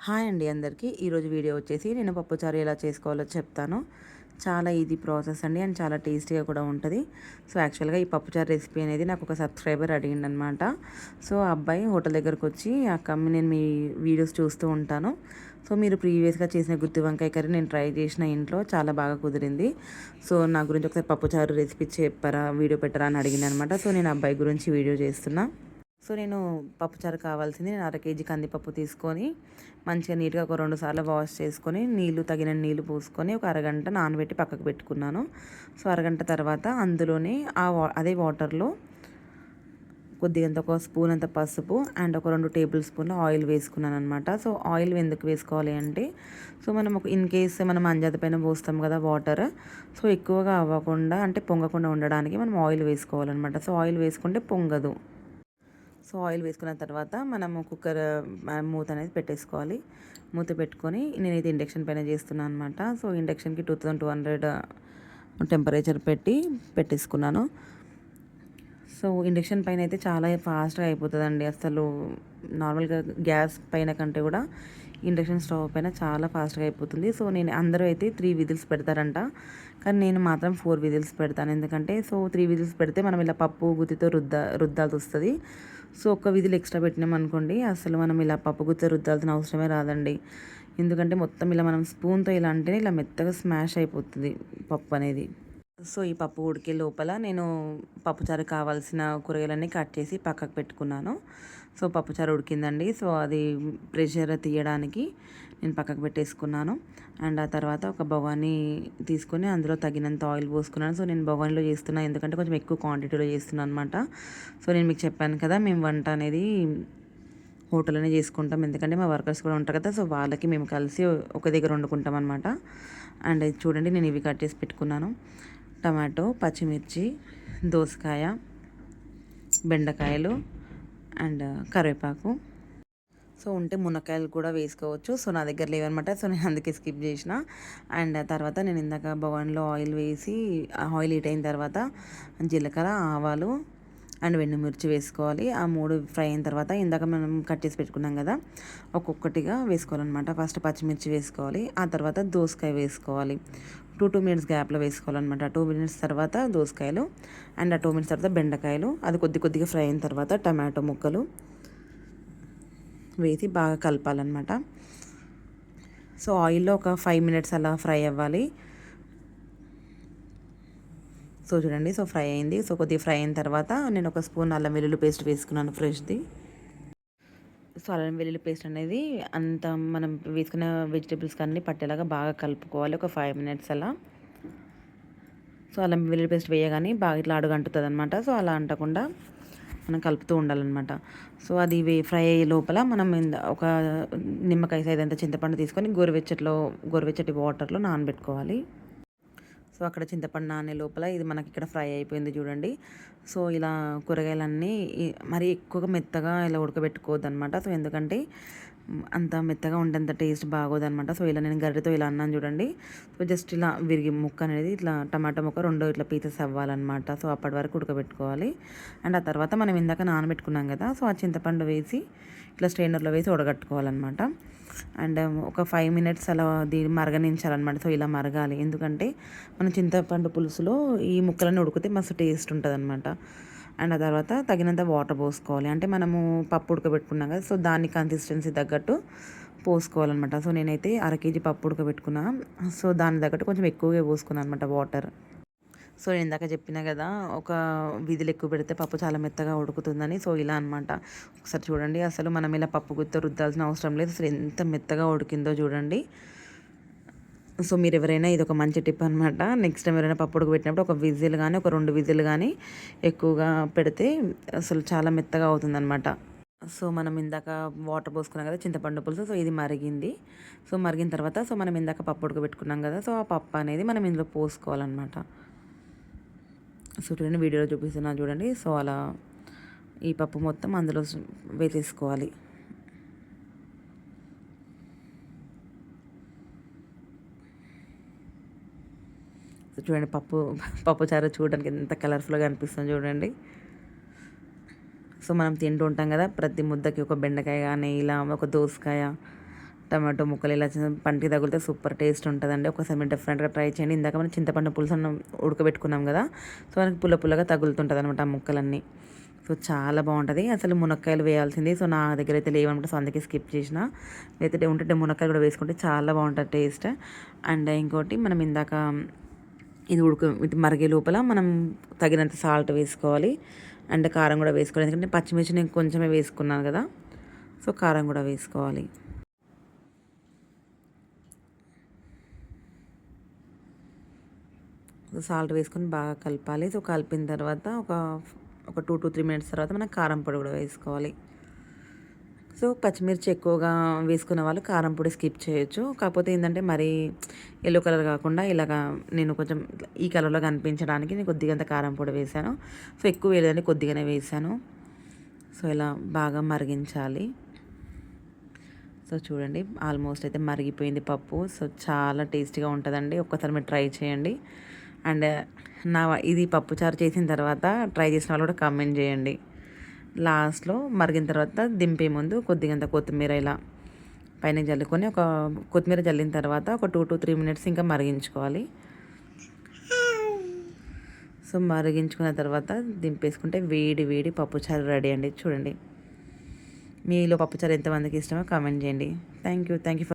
Hi అండి అందరికీ. ఈరోజు వీడియో వచ్చేసి నేను పప్పుచారు ఎలా చేసుకోవాలో చెప్తాను. చాలా ఈజీ ప్రాసెస్ అండి అండ్ చాలా టేస్టీగా కూడా ఉంటుంది. సో యాక్చువల్గా ఈ పప్పుచారు రెసిపీ అనేది నాకు ఒక సబ్స్క్రైబర్ అడిగిండనమాట. సో ఆ అబ్బాయి హోటల్ దగ్గరకు వచ్చి అక్క నేను మీ వీడియోస్ చూస్తూ ఉంటాను. సో మీరు ప్రీవియస్గా చేసిన గుత్తి వంకాయ కర్రీ నేను ట్రై చేసిన ఇంట్లో చాలా బాగా కుదిరింది. సో నా గురించి ఒకసారి పప్పుచారు రెసిపీ చెప్పారా, వీడియో పెట్టరా అని అడిగింది అనమాట. సో నేను అబ్బాయి గురించి వీడియో చేస్తున్నా. సో నేను పప్పుచారు కావాల్సింది నేను 1/2 కేజీ కందిపప్పు తీసుకొని మంచిగా నీట్గా ఒక 2 సార్లు వాష్ చేసుకొని తగిన నీళ్ళు పోసుకొని ఒక అరగంట నానబెట్టి పక్కకు పెట్టుకున్నాను. సో అరగంట తర్వాత అందులోనే అదే వాటర్లో కొద్దిగంత ఒక స్పూన్ అంత పసుపు అండ్ ఒక 2 టేబుల్ స్పూన్ల ఆయిల్ వేసుకున్నాను అనమాట. సో ఆయిల్ ఎందుకు వేసుకోవాలి అంటే సో మనం ఒక ఇన్ కేస్ మనం అంజాత పైన పోస్తాం కదా వాటర్, సో ఎక్కువగా అవ్వకుండా అంటే పొంగకుండా ఉండడానికి మనం ఆయిల్ వేసుకోవాలన్నమాట. సో ఆయిల్ వేసుకుంటే పొంగదు. సో ఆయిల్ వేసుకున్న తర్వాత మనము కుక్కర్ మూత అనేది పెట్టేసుకోవాలి. మూత పెట్టుకొని నేనైతే ఇండక్షన్ పైన చేస్తున్నాను అనమాట. సో ఇండక్షన్కి 2200 టెంపరేచర్ పెట్టేసుకున్నాను. సో ఇండక్షన్ పైన అయితే చాలా ఫాస్ట్గా అయిపోతుందండి. అసలు నార్మల్గా గ్యాస్ పైన కంటే కూడా ఇండక్షన్ స్టవ్ పైన చాలా ఫాస్ట్గా అయిపోతుంది. సో నేను అందరూ అయితే 3 విజిల్స్ పెడతారంట, కానీ నేను మాత్రం 4 విజిల్స్ పెడతాను. ఎందుకంటే సో 3 విజిల్స్ పెడితే మనం ఇలా పప్పు గుత్తితో రుద్దాల్సి వస్తుంది. సో ఒక్క విజిల్ ఎక్స్ట్రా పెట్టినామనుకోండి అసలు మనం ఇలా పప్పు గుత్తితో రుద్దాల్సిన అవసరమే రాదండి. ఎందుకంటే మొత్తం ఇలా మనం స్పూన్తో ఇలా అంటేనే ఇలా మెత్తగా స్మాష్ అయిపోతుంది పప్పు అనేది. సో ఈ పప్పు ఉడికే లోపల నేను పప్పుచారు కావాల్సిన కూరగాయలన్నీ కట్ చేసి పక్కకు పెట్టుకున్నాను. సో పప్పుచారు ఉడికిందండి. సో అది ప్రెషర్ తీయడానికి నేను పక్కకు పెట్టేసుకున్నాను. అండ్ ఆ తర్వాత ఒక బగోనీ తీసుకొని అందులో తగినంత ఆయిల్ పోసుకున్నాను. సో నేను బగోనీలో చేస్తున్నాను ఎందుకంటే కొంచెం ఎక్కువ క్వాంటిటీలో చేస్తున్నాను అనమాట. సో నేను మీకు చెప్పాను కదా మేము వంట అనేది హోటల్లోనే చేసుకుంటాం, ఎందుకంటే మా వర్కర్స్ కూడా ఉంటారు కదా. సో వాళ్ళకి మేము కలిసి ఒక దగ్గర వండుకుంటాం అనమాట. అండ్ చూడండి నేను ఇవి కట్ చేసి పెట్టుకున్నాను. టమాటో, పచ్చిమిర్చి, దోసకాయ, బెండకాయలు అండ్ కరివేపాకు. సో ఉంటే మునక్కాయలు కూడా వేసుకోవచ్చు. సో నా దగ్గర లేవన్నమాట. సో నేను అందుకే స్కిప్ చేసిన. అండ్ తర్వాత నేను ఇందాక బగోనీలో ఆయిల్ వేసి ఆయిల్ హీట్ అయిన తర్వాత జీలకర్ర, ఆవాలు అండ్ మిర్చి వేసుకోవాలి. ఆ 3 ఫ్రై అయిన తర్వాత ఇందాక మనం కట్ చేసి పెట్టుకున్నాం కదా, ఒక్కొక్కటిగా వేసుకోవాలన్నమాట. ఫస్ట్ పచ్చిమిర్చి వేసుకోవాలి, ఆ తర్వాత దోసకాయ వేసుకోవాలి. 2 మినిట్స్ గ్యాప్లో వేసుకోవాలన్నమాట. 2 మినిట్స్ తర్వాత దోసకాయలు అండ్ ఆ 2 మినిట్స్ తర్వాత బెండకాయలు. అది కొద్దిగా ఫ్రై అయిన తర్వాత టమాటో ముక్కలు వేసి బాగా కలపాలన్నమాట. సో ఆయిల్లో ఒక 5 మినిట్స్ అలా ఫ్రై అవ్వాలి. సో చూడండి, సో ఫ్రై అయింది. సో కొద్దిగా ఫ్రై అయిన తర్వాత నేను ఒక స్పూన్ అల్లం వెల్లుల్లి పేస్ట్ వేసుకున్నాను ఫ్రెష్ది. సో అల్లం వెల్లుల్లి పేస్ట్ అనేది అంత మనం వేసుకున్న వెజిటేబుల్స్ అన్నీ పట్టేలాగా బాగా కలుపుకోవాలి ఒక 5 మినిట్స్ అలా. సో అల్లం వెల్లుల్లి పేస్ట్ వేయగానే బాగా ఇట్లా అడుగంటుతుంది అనమాట. సో అలా అంటకుండా మనం కలుపుతూ ఉండాలన్నమాట. సో అది ఫ్రై అయ్యే లోపల మనం ఒక నిమ్మకాయ సైజ్ అంత చింతపండు తీసుకొని గోరువెచ్చటి వాటర్లో నానబెట్టుకోవాలి. సో అక్కడ చింతపండు నానే లోపల ఇది మనకి ఇక్కడ ఫ్రై అయిపోయింది చూడండి. సో ఇలా కూరగాయలన్నీ మరీ ఎక్కువగా మెత్తగా ఇలా ఉడకబెట్టుకోవద్దు అనమాట. సో ఎందుకంటే అంత మెత్తగా ఉంటేంత టేస్ట్ బాగోదన్నమాట. సో ఇలా నేను గరిటెతో ఇలా అన్నాను చూడండి. సో జస్ట్ ఇలా విరిగి ముక్క అనేది ఇట్లా టమాటా ముక్క 2 ఇట్లా పీసెస్ అవ్వాలన్నమాట. సో అప్పటి వరకు ఉడకబెట్టుకోవాలి. అండ్ ఆ తర్వాత మనం ఇందాక నానబెట్టుకున్నాం కదా, సో ఆ చింతపండు వేసి ఇట్లా స్ట్రైనర్లో వేసి ఉడగట్టుకోవాలన్నమాట. అండ్ ఒక 5 మినిట్స్ అలా దీన్ని మరగనించాలన్నమాట. సో ఇలా మరగాలి, ఎందుకంటే మన చింతపండు పులుసులో ఈ ముక్కలన్నీ ఉడికితే మస్తు టేస్ట్ ఉంటుంది అనమాట. అండ్ ఆ తర్వాత తగినంత వాటర్ పోసుకోవాలి. అంటే మనము పప్పు ఉడకబెట్టుకున్నాం కదా, సో దాని కన్సిస్టెన్సీ తగ్గట్టు పోసుకోవాలన్నమాట. సో నేనైతే 1/2 కేజీ పప్పు ఉడకబెట్టుకున్నా. సో దాని తగ్గట్టు కొంచెం ఎక్కువగా పోసుకున్నాను అనమాట వాటర్. సో నేను ఇందాక చెప్పిన కదా, ఒక విధులు ఎక్కువ పెడితే పప్పు చాలా మెత్తగా ఉడుకుతుందని. సో ఇలా అనమాట. ఒకసారి చూడండి, అసలు మనం ఇలా పప్పు గుత్తో రుద్దాల్సిన అవసరం లేదు. అసలు ఎంత మెత్తగా ఉడికిందో చూడండి. సో మీరు ఎవరైనా ఇది ఒక మంచి టిప్ అనమాట. నెక్స్ట్ టైం ఎవరైనా పప్పు ఉడకబెట్టినప్పుడు ఒక విజిల్ కానీ ఒక 2 విజిల్ కానీ ఎక్కువగా పెడితే అసలు చాలా మెత్తగా అవుతుందన్నమాట. సో మనం ఇందాక వాటర్ పోసుకున్నాం కదా చింతపండు పులుసు, సో ఇది మరిగింది. సో మరిగిన తర్వాత సో మనం ఇందాక పప్పు ఉడకబెట్టుకున్నాం కదా, సో ఆ పప్పు అనేది మనం ఇందులో పోసుకోవాలన్నమాట. సో చూడండి, వీడియోలో చూపిస్తున్నా చూడండి. సో అలా ఈ పప్పు మొత్తం అందులో వేసేసుకోవాలి. చూడండి, పప్పుచారు చూడడానికి ఎంత కలర్ఫుల్గా అనిపిస్తుంది చూడండి. సో మనం తింటూ ఉంటాం కదా, ప్రతి ముద్దకి ఒక బెండకాయ కానీ ఇలా ఒక దోసకాయ టమాటో ముక్కలు ఇలా పంటికి తగిలితే సూపర్ టేస్ట్ ఉంటుందండి. ఒకసారి మీరు డిఫరెంట్గా ట్రై చేయండి. ఇందాక మనం చింతపండు పులుసు అన్నం ఉడకబెట్టుకున్నాం కదా, సో మనకి పుల్లగా తగులుతుంటుంది అనమాట ఆ ముక్కలన్నీ. సో చాలా బాగుంటుంది. అసలు మునక్కాయలు వేయాల్సింది, సో నా దగ్గర అయితే లేవన్నమాట, సో అందుకే స్కిప్ చేసిన. లేకపోతే ఉంటే మునక్కాయలు కూడా వేసుకుంటే చాలా బాగుంటుంది టేస్ట్. అండ్ ఇంకోటి మనం ఇందాక ఇది మరిగే లోపల మనం తగినంత సాల్ట్ వేసుకోవాలి. అండ్ కారం కూడా వేసుకోవాలి, ఎందుకంటే పచ్చిమిర్చి నేను కొంచెమే వేసుకున్నాను కదా, సో కారం కూడా వేసుకోవాలి. సాల్ట్ వేసుకొని బాగా కలపాలి. సో కలిపిన తర్వాత ఒక 2 to 3 మినిట్స్ తర్వాత మనం కారం పొడి కూడా వేసుకోవాలి. సో పచ్చిమిర్చి ఎక్కువగా వేసుకున్న వాళ్ళు కారం పొడి స్కిప్ చేయొచ్చు. కాకపోతే ఏంటంటే మరీ ఎల్లో కలర్ కాకుండా ఇలాగా నేను కొంచెం ఈ కలర్లో కనిపించడానికి నేను కొద్దిగంత కారం పొడి వేసాను. సో ఎక్కువ వేయలేదండి, కొద్దిగానే వేసాను. సో ఇలా బాగా మరిగించాలి. సో చూడండి ఆల్మోస్ట్ అయితే మరిగిపోయింది పప్పు. సో చాలా టేస్టీగా ఉంటుందండి, ఒక్కసారి మీరు ట్రై చేయండి. అండ్ ఇది పప్పుచారు చేసిన తర్వాత ట్రై చేసిన వాళ్ళు కూడా కామెంట్ చేయండి. లాస్ట్లో మరిగిన తర్వాత దింపే ముందు కొద్దిగంత కొత్తిమీర ఇలా పైన జల్లుకొని కొత్తిమీర జల్లిన తర్వాత ఒక 2 to 3 మినిట్స్ ఇంకా మరిగించుకోవాలి. సో మరిగించుకున్న తర్వాత దింపేసుకుంటే వేడి వేడి పప్పుచారు రెడీ అండి. చూడండి, మీలో పప్పుచారు ఎంతమందికి ఇష్టమో కామెంట్ చేయండి. Thank you for